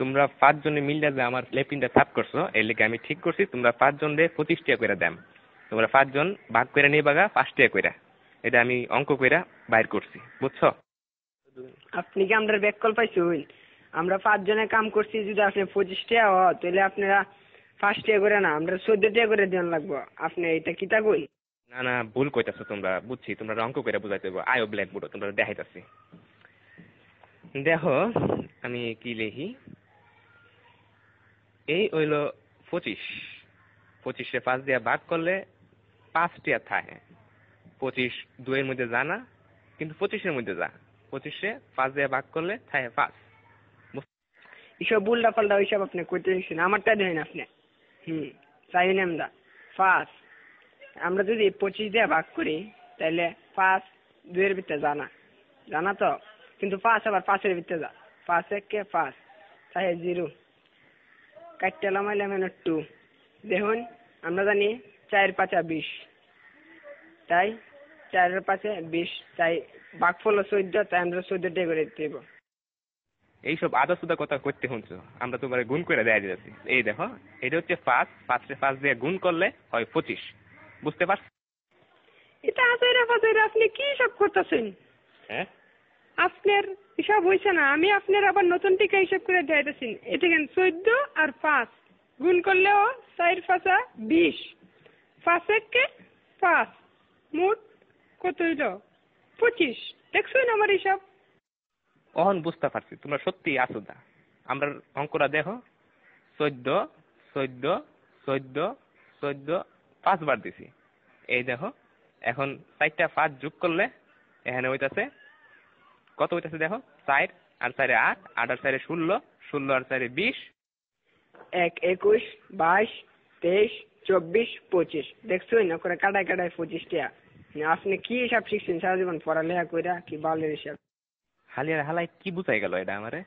তোমরা 5 জনে মিললে যে আমার লেপিনটা সাফ করছো এর লেগে আমি ঠিক করছি তোমরা 5 জনে 25 টাকা করে দাম। তোমরা 5 জন ভাগ করে নিবাগা 5 টাকা করে। এটা আমি অঙ্ক কইরা বাইর করছি, বুঝছো? আপনি কি আমরা ব্যাককল পাইছুন? আমরা 5 জনে কাম করছি, যদি আপনি 25 টাকা হয় তাহলে আপনারা 5 টাকা করে না, আমরা 14 টাকা করে দেন লাগবো। আপনি এটা কিতা কই? না না, ভুল কইতাছো তোমরা, বুঝছি তোমরা অঙ্ক কইরা বুঝাইতে হবে। আয়ো ব্ল্যাকবোর্ড তোমরা দেখাইতাছি। দেখো আমি কি লিখি, এই হইল 25। 25 5 দিয়ে ভাগ করলে 5 টাকা থাকে। 25 2 এর মধ্যে যা না, কিন্তু 25 এর মধ্যে যা। 25 5 দিয়ে ভাগ করলে থাকে 5। এসব উল্টা পাল্টা ওইসব আপনি কইতে দিচ্ছেন, আমারটা দেন আপনি। চাই আমরা 5, আমরা যদি 25 দিয়ে ভাগ করি তাহলে 5 2 এর ভিতরে জানা তো, কিন্তু 5 আবার 5 এর ভিতরে যা। 5 1 5 তাই 0 কাটতে লামাইলাম 2। দেখুন আমরা জানি 4 5 20, তাই 4 এর 5 20, তাই ভাগফল 14, তাই আমরা 14 টাকা করে দিতে হবে। এইসব আদা সুদা কথা করতে শুনছো, আমরা তোমার গুণ করে দেয়া দিয়েছি। এই দেখো এটা হচ্ছে 5, 5 রে 5 দিয়ে গুণ করলে হয় 25, বুঝতে পারছো? এটা আজাইরা বাজাইরা আপনি কি সব করতেছেন? হ্যাঁ, আপনার হিসাব হয়েছে না, আমি আপনার আবার নতুন টিকা হিসাব করে দিতেছি। এটা কেন 14 আর 5 গুণ করলেও 4 5 20, 5 1 5, মোট কত হইল? 25। দেখছেন আমার হিসাব? অহন বুঝতে পারছি তোমরা সত্যি আসুদা। আমরা অঙ্কটা দেখো, 14 14 14 14 5 বার দিছি। এই দেখো এখন 4টা 5 যোগ করলে এখানে হইতাছে কত হইতাছে দেখো, 4 আর 4 8, 8 আর 4 16, 16 আর 4 20, 1 21 22 23 24 25। দেখছেন না করে কাটায় কাটায় 25 টাকা। আপনি কি হিসাব শিখছেন সারা জীবন পড়ালেখা কইরা, কি বালের হিসাব? হালিয়ার হালাই কি বুঝাই গেল এটা আমারে?